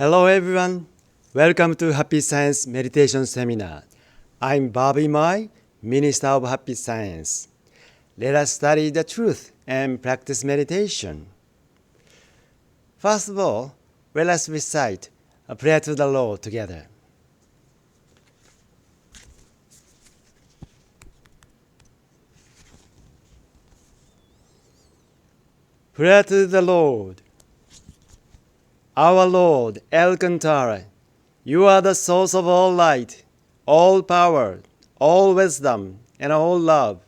Hello everyone. Welcome to Happy Science Meditation Seminar. I'm Bobby Mai, Minister of Happy Science. Let us study the truth and practice meditation. First of all, let us recite a prayer to the Lord together. Prayer to the Lord. Our Lord, Alcantara, you are the source of all light, all power, all wisdom, and all love.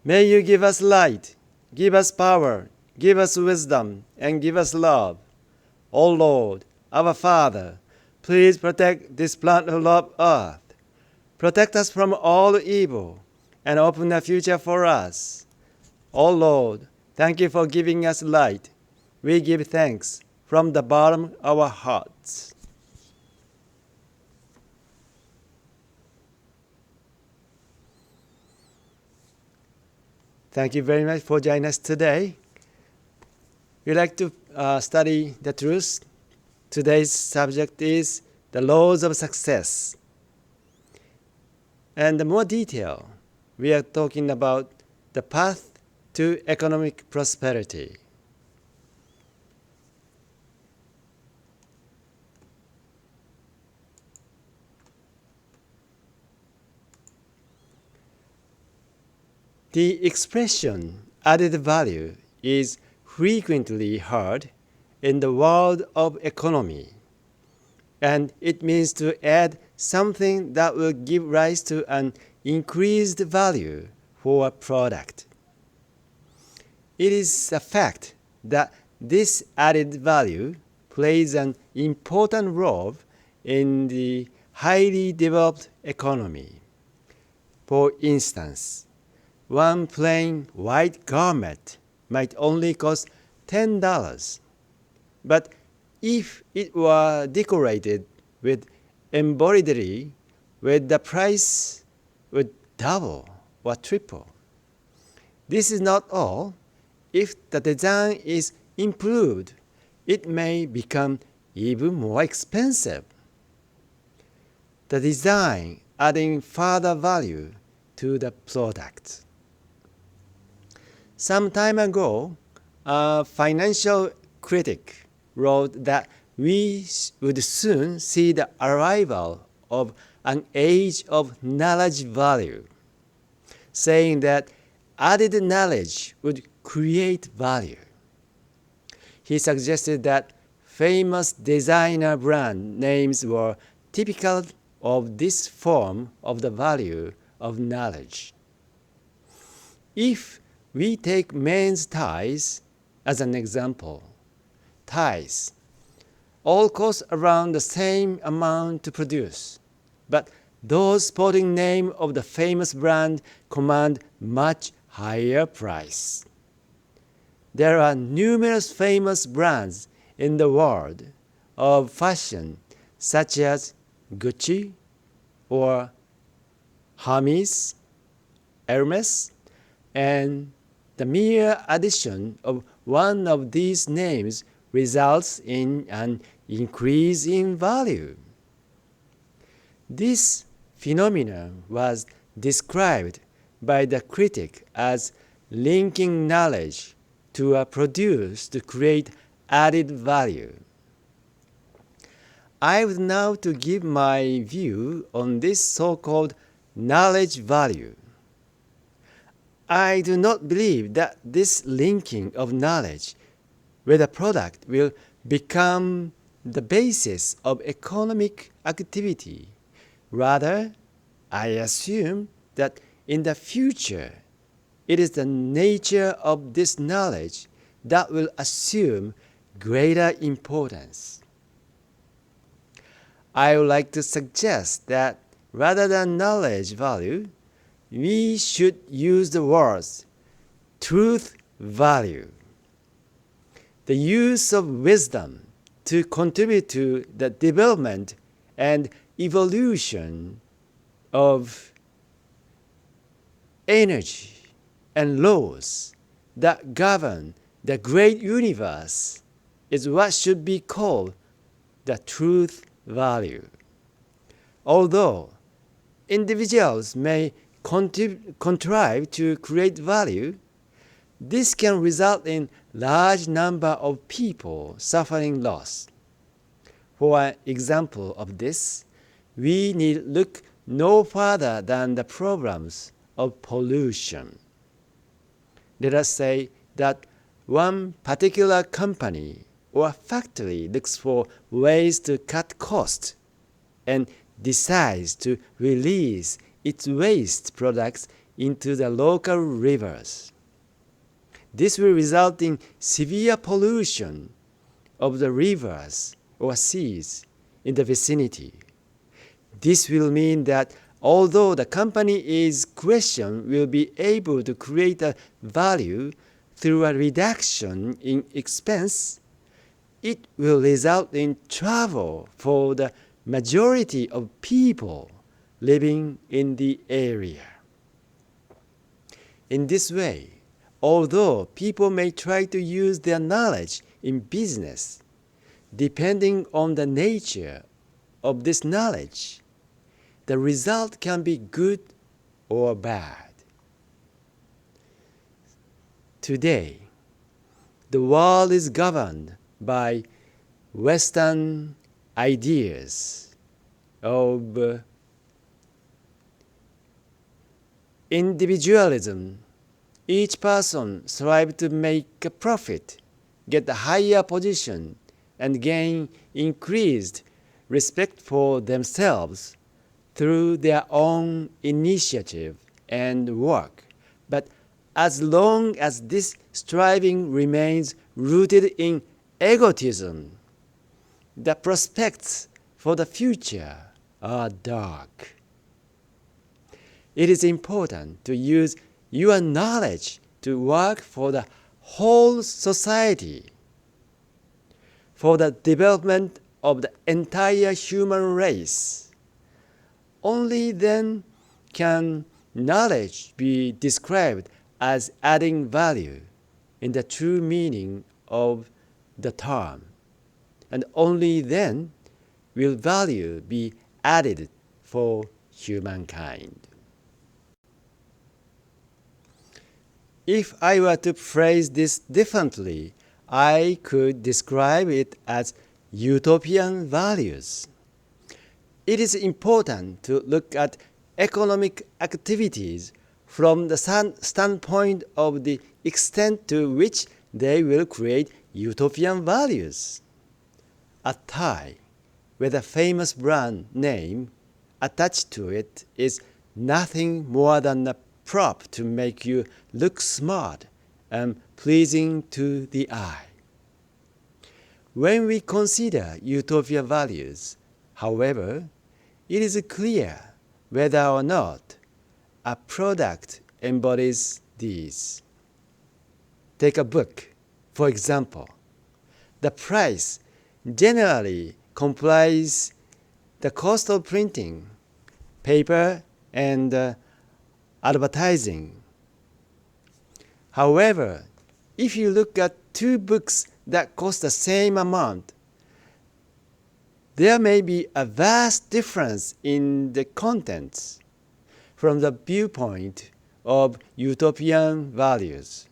May you give us light, give us power, give us wisdom, and give us love. O Lord, our Father, please protect this plant-loved earth. Protect us from all evil, and open a future for us. O Lord, thank you for giving us light. We give thanks from the bottom of our hearts. Thank you very much for joining us today. We'd like to study the truth. Today's subject is the laws of success. And the more detail, we are talking about the path to economic prosperity. The expression added value is frequently heard in the world of economy, and it means to add something that will give rise to an increased value for a product. It is a fact that this added value plays an important role in the highly developed economy. For instance, one plain white garment might only cost $10, but if it were decorated with embroidery, the price would double or triple. This is not all. If the design is improved, it may become even more expensive. The design adding further value to the product. Some time ago, a financial critic wrote that we would soon see the arrival of an age of knowledge value, saying that added knowledge would create value. He suggested that famous designer brand names were typical of this form of the value of knowledge. If we take men's ties as an example. Ties all cost around the same amount to produce, but those sporting name of the famous brand command much higher price. There are numerous famous brands in the world of fashion, such as Gucci or Hermes, Hermes, and the mere addition of one of these names results in an increase in value. This phenomenon was described by the critic as linking knowledge to a produce to create added value. I would now to give my view on this so-called knowledge value. I do not believe that this linking of knowledge with a product will become the basis of economic activity. Rather, I assume that in the future, it is the nature of this knowledge that will assume greater importance. I would like to suggest that rather than knowledge value, we should use the words truth value. The use of wisdom to contribute to the development and evolution of energy and laws that govern the great universe is what should be called the truth value. Although individuals may contrive to create value, this can result in large number of people suffering loss. For an example of this, we need look no further than the problems of pollution. Let us say that one particular company or factory looks for ways to cut costs and decides to release its waste products into the local rivers. This will result in severe pollution of the rivers or seas in the vicinity. This will mean that although the company is questioned will be able to create a value through a reduction in expense, it will result in trouble for the majority of people living in the area. In this way, although people may try to use their knowledge in business, depending on the nature of this knowledge, the result can be good or bad. Today, the world is governed by Western ideas of individualism. Each person strives to make a profit, get a higher position, and gain increased respect for themselves through their own initiative and work. But as long as this striving remains rooted in egotism, the prospects for the future are dark. It is important to use your knowledge to work for the whole society, for the development of the entire human race. Only then can knowledge be described as adding value in the true meaning of the term, and only then will value be added for humankind. If I were to phrase this differently, I could describe it as utopian values. It is important to look at economic activities from the standpoint of the extent to which they will create utopian values. A tie with a famous brand name attached to it is nothing more than a prop to make you look smart and pleasing to the eye. When we consider utopia values, however, it is clear whether or not a product embodies these. Take a book, for example. The price generally complies the cost of printing, paper, and advertising. However, if you look at two books that cost the same amount, there may be a vast difference in the contents from the viewpoint of utopian values.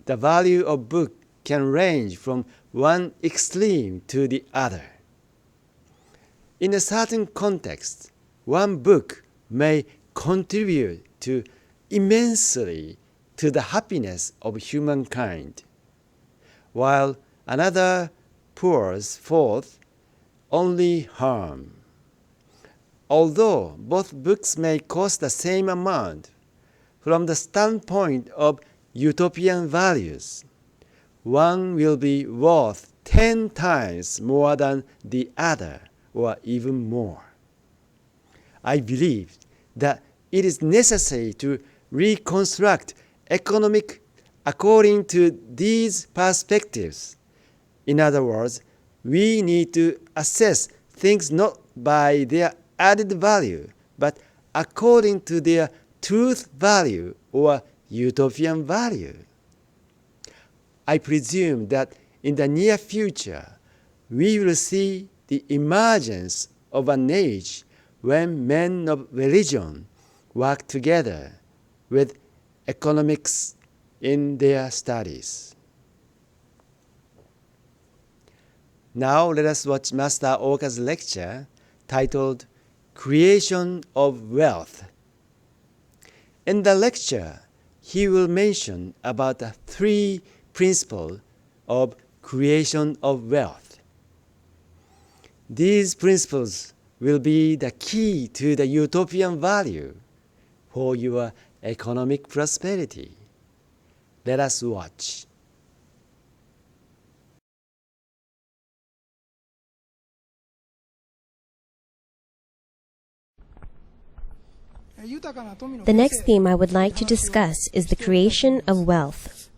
The value of book can range from one extreme to the other. In a certain context, one book may contribute immensely to the happiness of humankind, while another pours forth only harm. Although both books may cost the same amount, from the standpoint of utopian values, one will be worth 10 times more than the other, or even more. I believe that it is necessary to reconstruct economic according to these perspectives. In other words, we need to assess things not by their added value, but according to their truth value or utopian value. I presume that in the near future, we will see the emergence of an age when men of religion work together with economics in their studies. Now let us watch Master Oka's lecture titled Creation of Wealth. In the lecture, he will mention about the 3 principles of creation of wealth. These principles will be the key to the utopian value for your economic prosperity. Let us watch. The next theme I would like to discuss is the creation of wealth.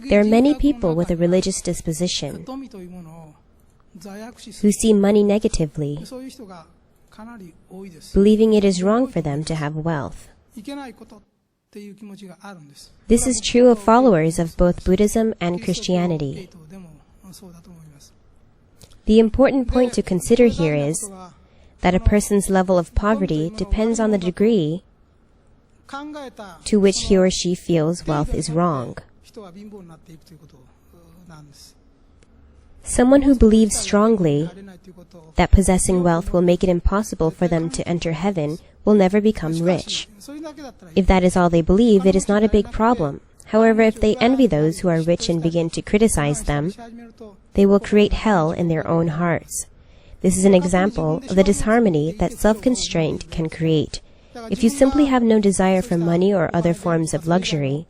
There are many people with a religious disposition who see money negatively, believing it is wrong for them to have wealth. This is true of followers of both Buddhism and Christianity. The important point to consider here is that a person's level of poverty depends on the degree to which he or she feels wealth is wrong. Someone who believes strongly that possessing wealth will make it impossible for them to enter heaven will never become rich. If that is all they believe, it is not a big problem. However, if they envy those who are rich and begin to criticize them, they will create hell in their own hearts. This is an example of the disharmony that self-constraint can create. If you simply have no desire for money or other forms of luxury,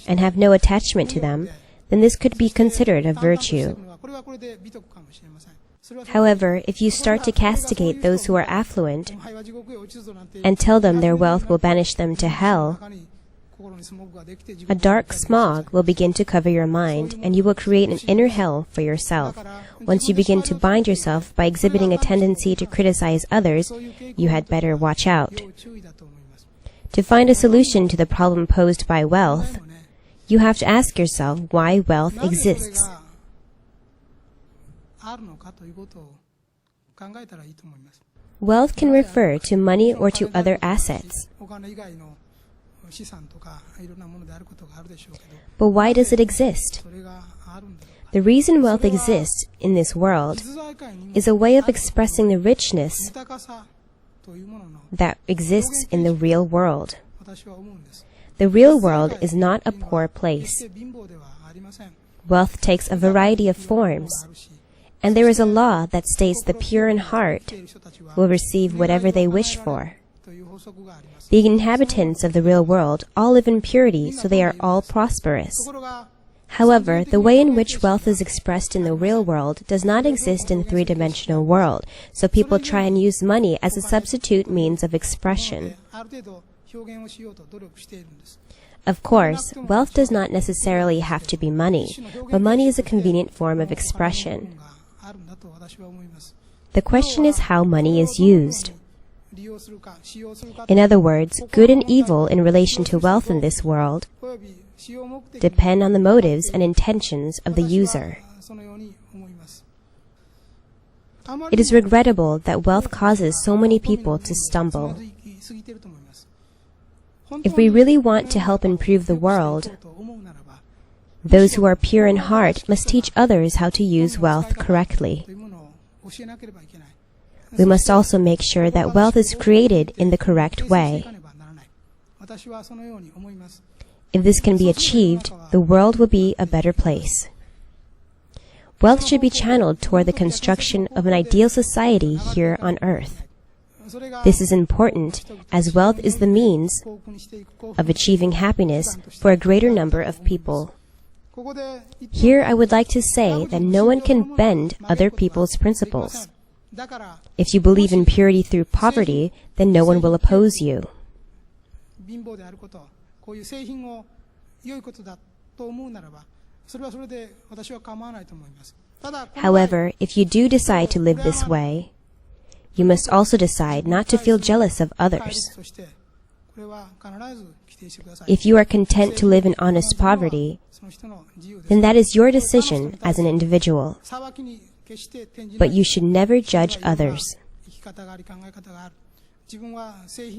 and have no attachment to them, then this could be considered a virtue. However, if you start to castigate those who are affluent and tell them their wealth will banish them to hell, a dark smog will begin to cover your mind, and you will create an inner hell for yourself. Once you begin to bind yourself by exhibiting a tendency to criticize others, you had better watch out. To find a solution to the problem posed by wealth, you have to ask yourself why wealth exists. Wealth can refer to money or to other assets. But why does it exist? The reason wealth exists in this world is a way of expressing the richness that exists in the real world. The real world is not a poor place. Wealth takes a variety of forms, and there is a law that states the pure in heart will receive whatever they wish for. The inhabitants of the real world all live in purity, so they are all prosperous. However, the way in which wealth is expressed in the real world does not exist in the three-dimensional world, so people try and use money as a substitute means of expression. Of course, wealth does not necessarily have to be money, but money is a convenient form of expression. The question is how money is used. In other words, good and evil in relation to wealth in this world depend on the motives and intentions of the user. It is regrettable that wealth causes so many people to stumble. If we really want to help improve the world, those who are pure in heart must teach others how to use wealth correctly. We must also make sure that wealth is created in the correct way. If this can be achieved, the world will be a better place. Wealth should be channeled toward the construction of an ideal society here on earth. This is important, as wealth is the means of achieving happiness for a greater number of people. Here I would like to say that no one can bend other people's principles. If you believe in purity through poverty, then no one will oppose you. However, if you do decide to live this way, you must also decide not to feel jealous of others. If you are content to live in honest poverty, then that is your decision as an individual. But you should never judge others.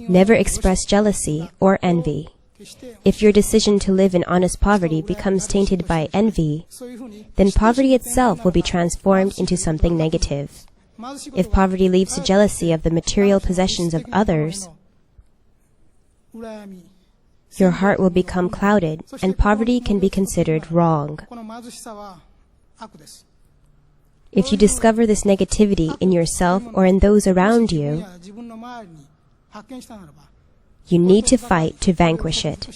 Never express jealousy or envy. If your decision to live in honest poverty becomes tainted by envy, then poverty itself will be transformed into something negative. If poverty leads to jealousy of the material possessions of others, your heart will become clouded, and poverty can be considered wrong. If you discover this negativity in yourself or in those around you, you need to fight to vanquish it.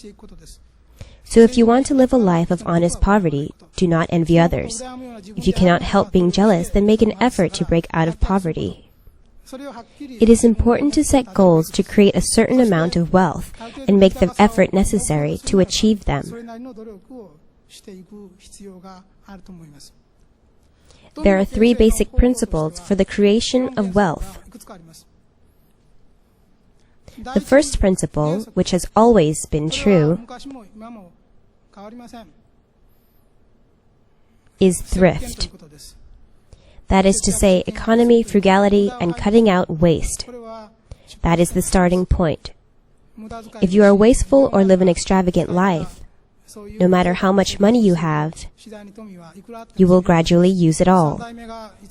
So if you want to live a life of honest poverty, do not envy others. If you cannot help being jealous, then make an effort to break out of poverty. It is important to set goals to create a certain amount of wealth and make the effort necessary to achieve them. There are 3 basic principles for the creation of wealth. The first principle, which has always been true, is thrift. That is to say, economy, frugality, and cutting out waste. That is the starting point. If you are wasteful or live an extravagant life, no matter how much money you have, you will gradually use it all.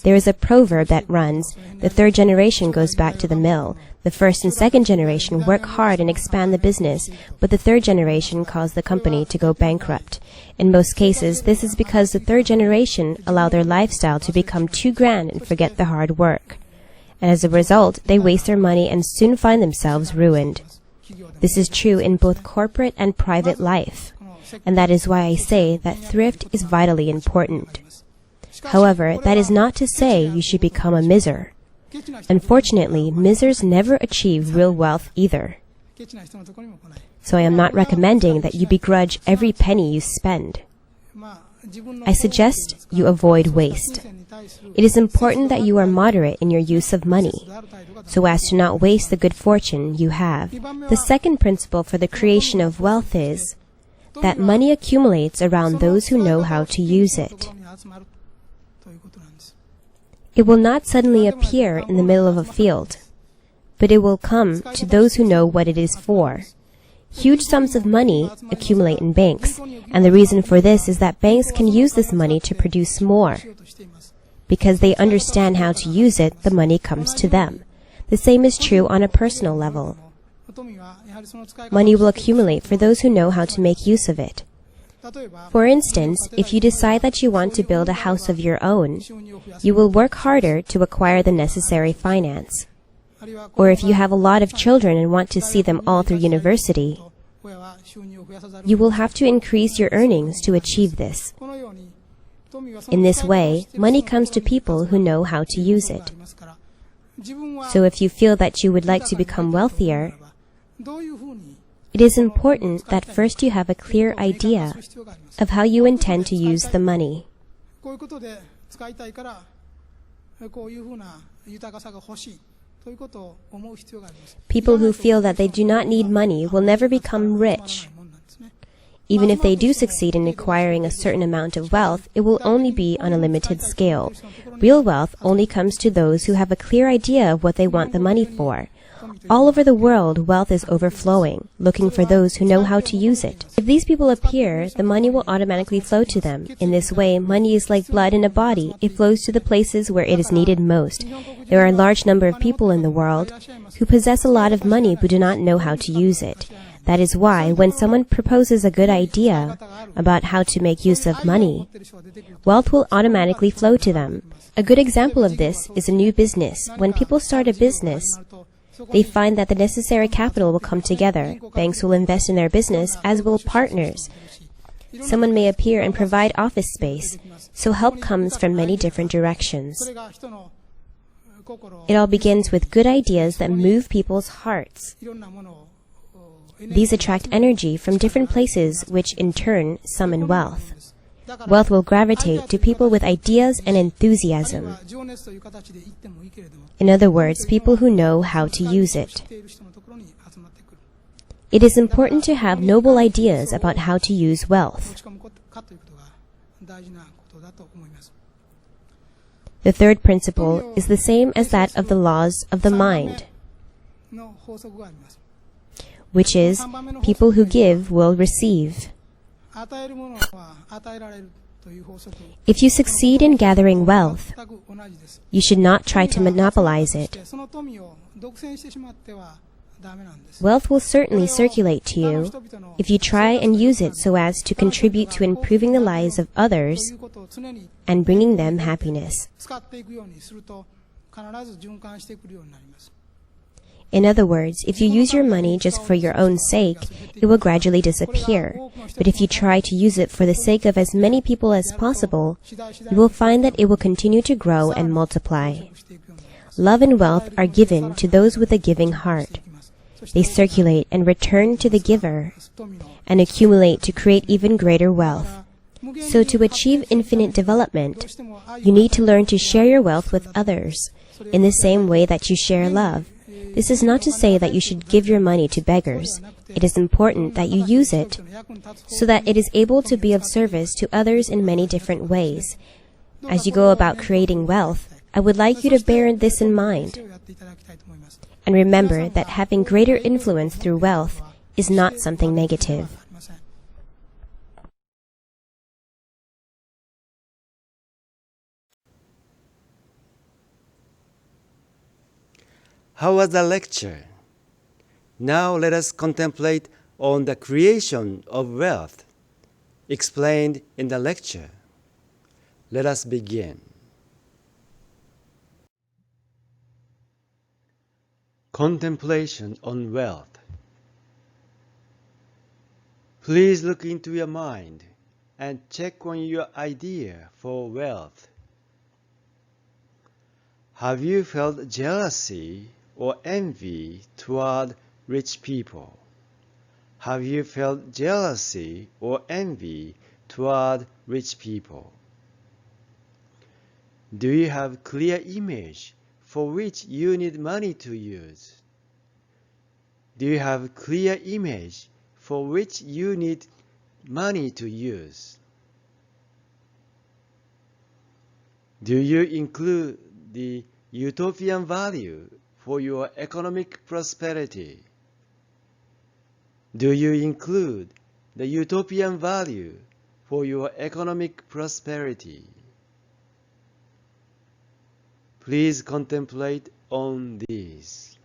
There is a proverb that runs, the 3rd generation goes back to the mill. The 1st and 2nd generation work hard and expand the business, but the 3rd generation caused the company to go bankrupt. In most cases, this is because the 3rd generation allow their lifestyle to become too grand and forget the hard work. And as a result, they waste their money and soon find themselves ruined. This is true in both corporate and private life, and that is why I say that thrift is vitally important. However, that is not to say you should become a miser. Unfortunately, misers never achieve real wealth either. So I am not recommending that you begrudge every penny you spend. I suggest you avoid waste. It is important that you are moderate in your use of money, so as to not waste the good fortune you have. The second principle for the creation of wealth is that money accumulates around those who know how to use it. It will not suddenly appear in the middle of a field, but it will come to those who know what it is for. Huge sums of money accumulate in banks, and the reason for this is that banks can use this money to produce more. Because they understand how to use it, the money comes to them. The same is true on a personal level. Money will accumulate for those who know how to make use of it. For instance, if you decide that you want to build a house of your own, you will work harder to acquire the necessary finance. Or if you have a lot of children and want to see them all through university, you will have to increase your earnings to achieve this. In this way, money comes to people who know how to use it. So if you feel that you would like to become wealthier, it is important that first you have a clear idea of how you intend to use the money. People who feel that they do not need money will never become rich. Even if they do succeed in acquiring a certain amount of wealth, it will only be on a limited scale. Real wealth only comes to those who have a clear idea of what they want the money for. All over the world, wealth is overflowing, looking for those who know how to use it. If these people appear, the money will automatically flow to them. In this way, money is like blood in a body. It flows to the places where it is needed most. There are a large number of people in the world who possess a lot of money but do not know how to use it. That is why, when someone proposes a good idea about how to make use of money, wealth will automatically flow to them. A good example of this is a new business. When people start a business, they find that the necessary capital will come together. Banks will invest in their business, as will partners. Someone may appear and provide office space, so help comes from many different directions. It all begins with good ideas that move people's hearts. These attract energy from different places, which in turn summon wealth. Wealth will gravitate to people with ideas and enthusiasm. In other words, people who know how to use it. It is important to have noble ideas about how to use wealth. The third principle is the same as that of the laws of the mind, which is, people who give will receive. If you succeed in gathering wealth, you should not try to monopolize it. Wealth will certainly circulate to you if you try and use it so as to contribute to improving the lives of others and bringing them happiness. In other words, if you use your money just for your own sake, it will gradually disappear. But if you try to use it for the sake of as many people as possible, you will find that it will continue to grow and multiply. Love and wealth are given to those with a giving heart. They circulate and return to the giver and accumulate to create even greater wealth. So to achieve infinite development, you need to learn to share your wealth with others in the same way that you share love. This is not to say that you should give your money to beggars. It is important that you use it so that it is able to be of service to others in many different ways. As you go about creating wealth, I would like you to bear this in mind. And remember that having greater influence through wealth is not something negative. How was the lecture? Now let us contemplate on the creation of wealth explained in the lecture. Let us begin. Contemplation on wealth. Please look into your mind and check on your idea for wealth. Have you felt jealousy or envy toward rich people? Have you felt jealousy or envy toward rich people? Do you have clear image for which you need money to use? Do you have clear image for which you need money to use? Do you include the utopian value for your economic prosperity? Do you include the utopian value for your economic prosperity? Please contemplate on these.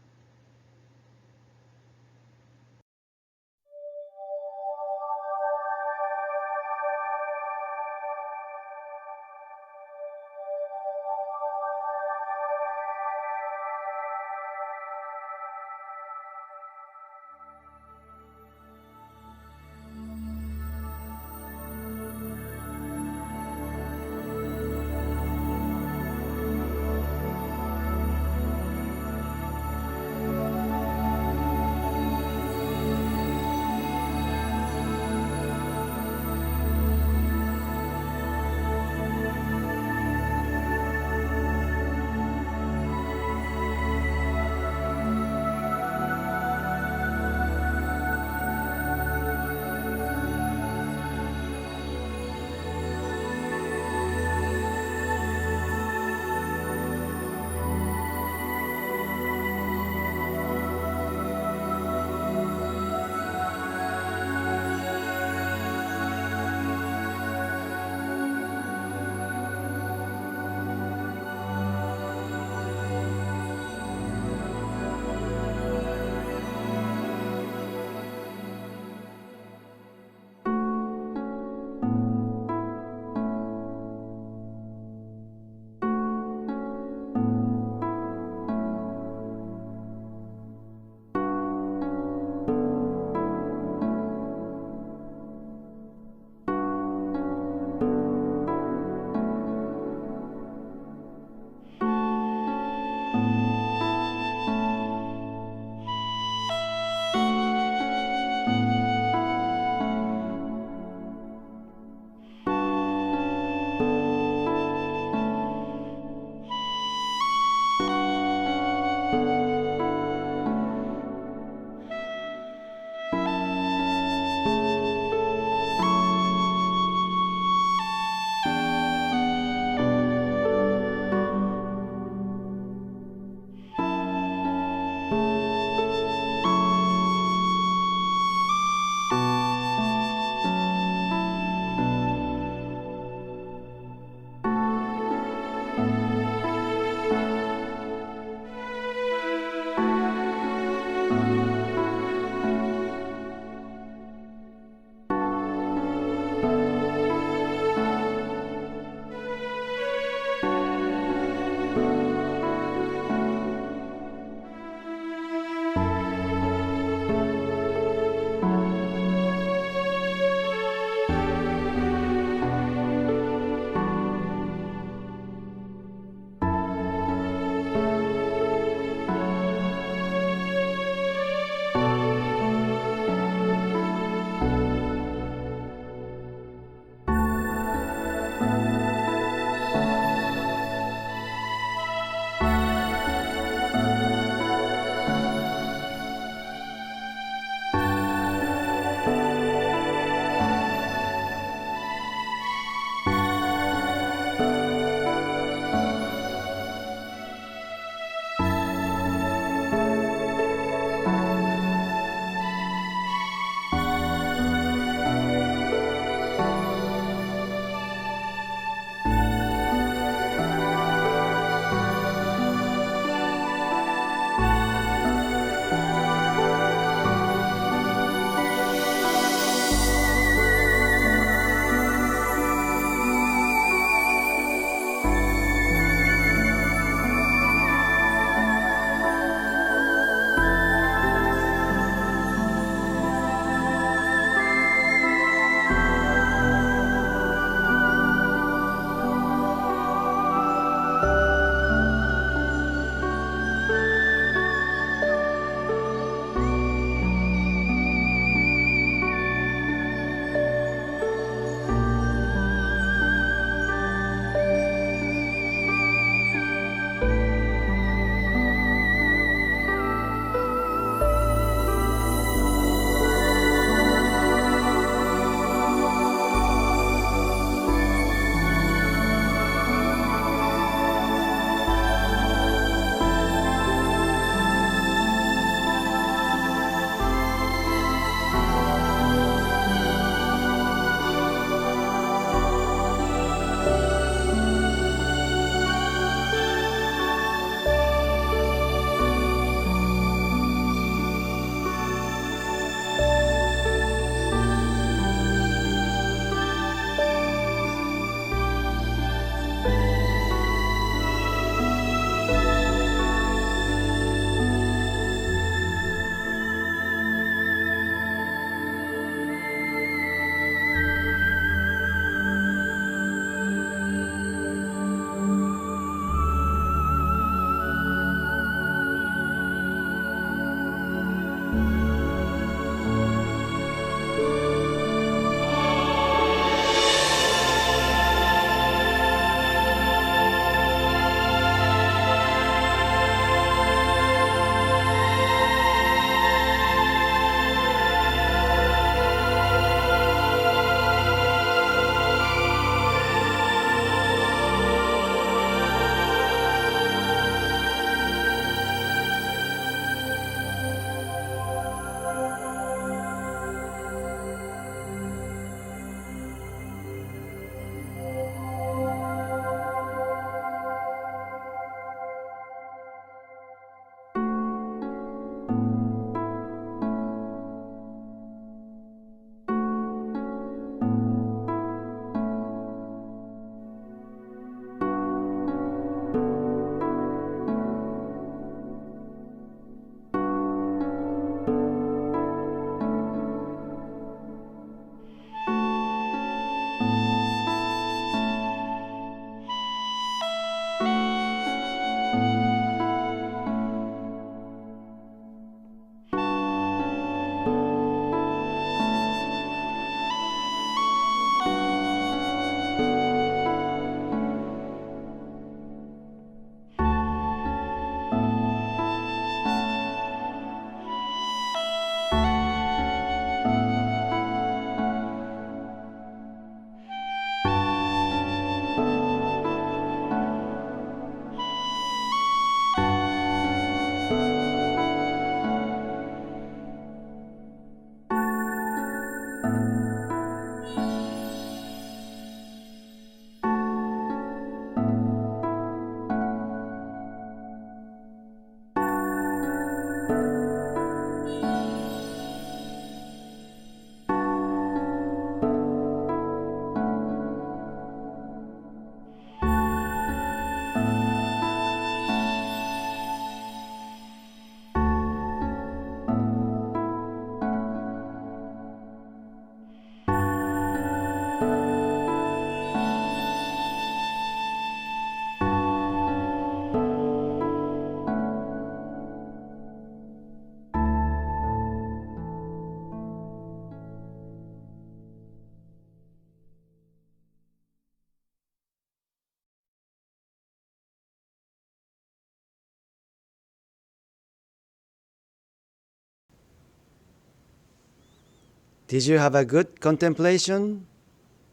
Did you have a good contemplation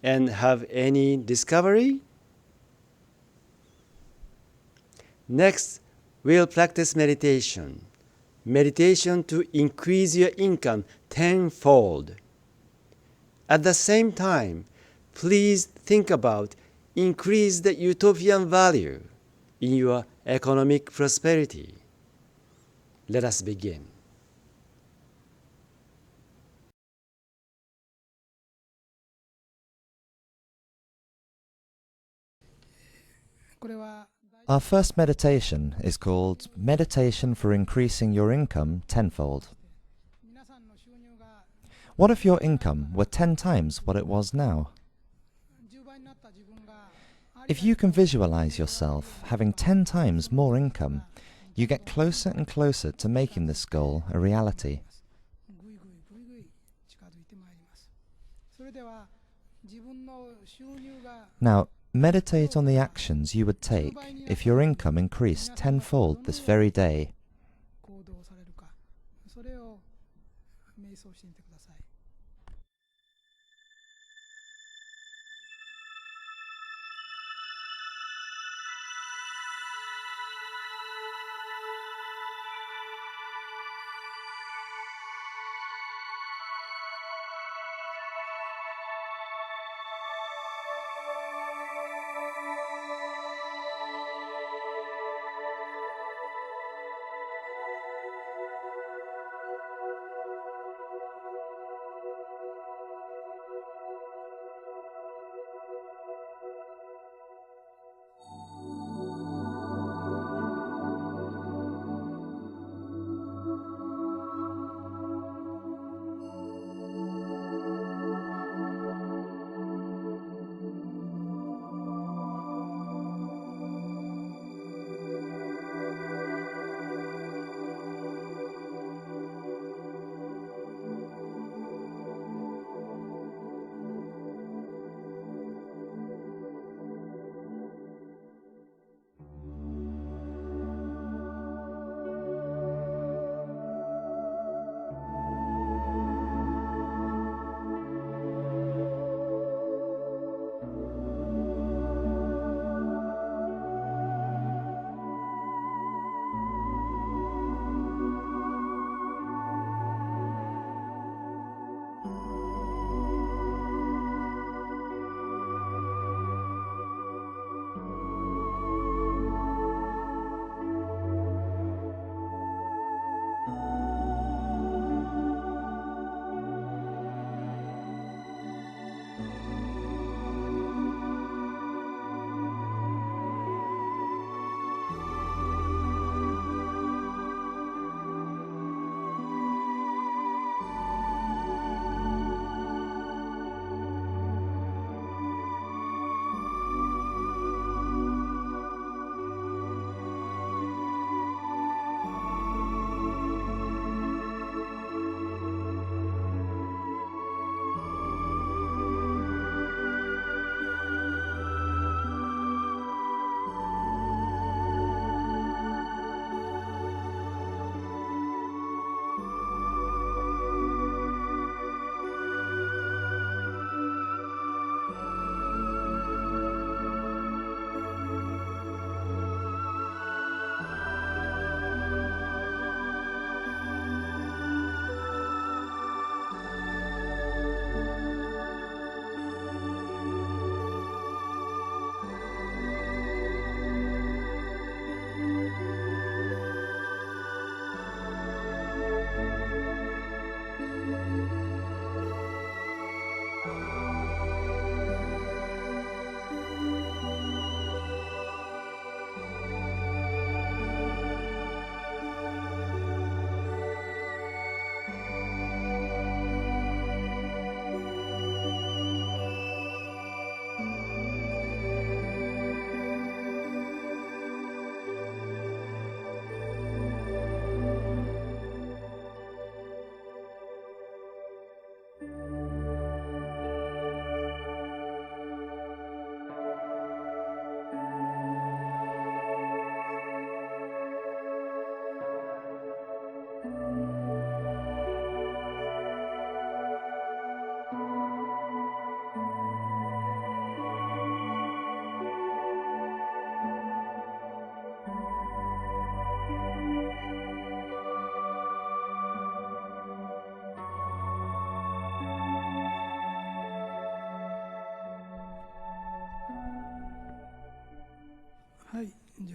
and have any discovery? Next, we'll practice meditation. Meditation to increase your income tenfold. At the same time, please think about increase the utopian value in your economic prosperity. Let us begin. Our first meditation is called Meditation for Increasing Your Income Tenfold. What if your income were 10 times what it was now? If you can visualize yourself having 10 times more income, you get closer and closer to making this goal a reality. Now, meditate on the actions you would take if your income increased tenfold this very day.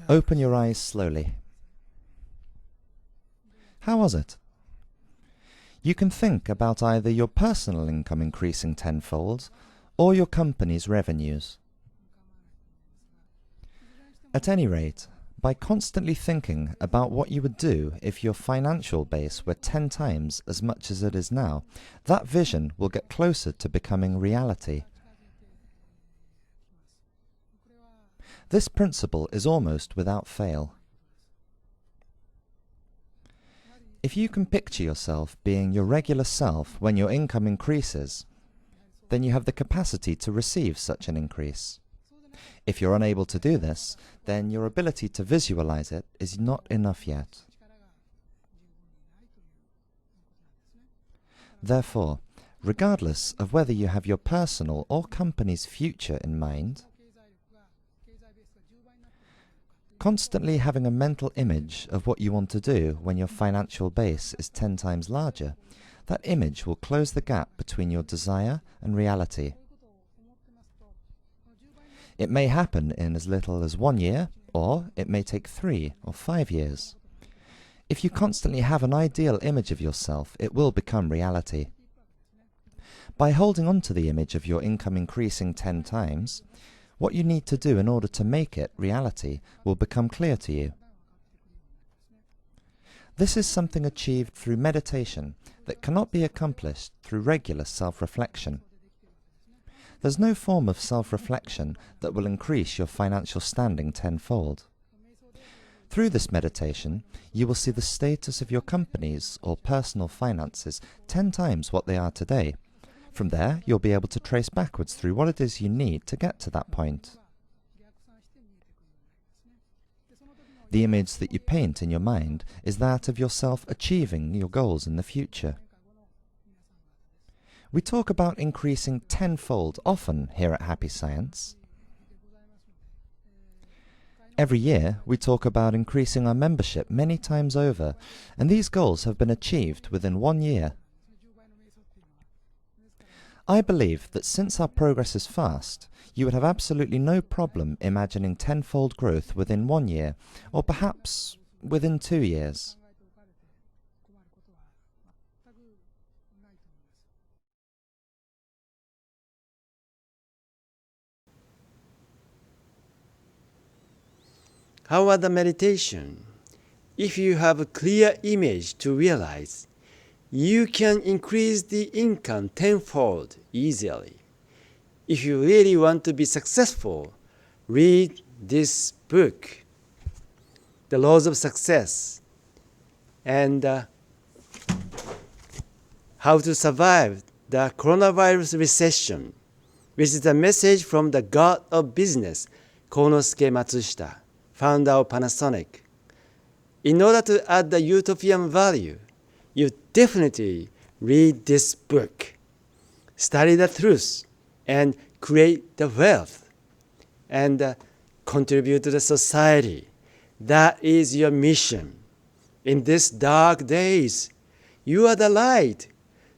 Open your eyes slowly. How was it? You can think about either your personal income increasing tenfold or your company's revenues. At any rate, by constantly thinking about what you would do if your financial base were 10 times as much as it is now, that vision will get closer to becoming reality. This principle is almost without fail. If you can picture yourself being your regular self when your income increases, then you have the capacity to receive such an increase. If you're unable to do this, then your ability to visualize it is not enough yet. Therefore, regardless of whether you have your personal or company's future in mind, constantly having a mental image of what you want to do when your financial base is 10 times larger, that image will close the gap between your desire and reality. It may happen in as little as 1 year, or it may take 3 or 5 years. If you constantly have an ideal image of yourself, it will become reality. By holding on to the image of your income increasing 10 times, what you need to do in order to make it reality will become clear to you. This is something achieved through meditation that cannot be accomplished through regular self-reflection. There's no form of self-reflection that will increase your financial standing tenfold. Through this meditation, you will see the status of your company's or personal finances 10 times what they are today. From there, you'll be able to trace backwards through what it is you need to get to that point. The image that you paint in your mind is that of yourself achieving your goals in the future. We talk about increasing tenfold often here at Happy Science. Every year, we talk about increasing our membership many times over, and these goals have been achieved within 1 year. I believe that since our progress is fast, you would have absolutely no problem imagining tenfold growth within 1 year, or perhaps within 2 years. How about the meditation? If you have a clear image to realize, you can increase the income tenfold easily. If you really want to be successful, read this book, The Laws of Success, and How to Survive the Coronavirus Recession, which is a message from the God of Business, Konosuke Matsushita, founder of Panasonic. In order to add the utopian value, you definitely read this book, study the truth, and create the wealth, and contribute to the society. That is your mission. In these dark days, you are the light.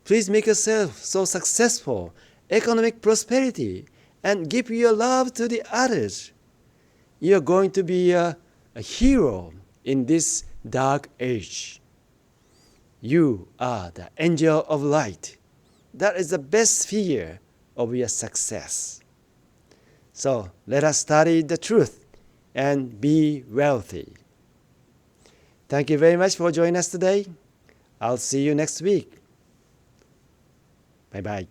Please make yourself so successful, economic prosperity, and give your love to the others. You are going to be a hero in this dark age. You are the angel of light. That is the best figure of your success. So let us study the truth and be wealthy. Thank you very much for joining us today. I'll see you next week. Bye-bye.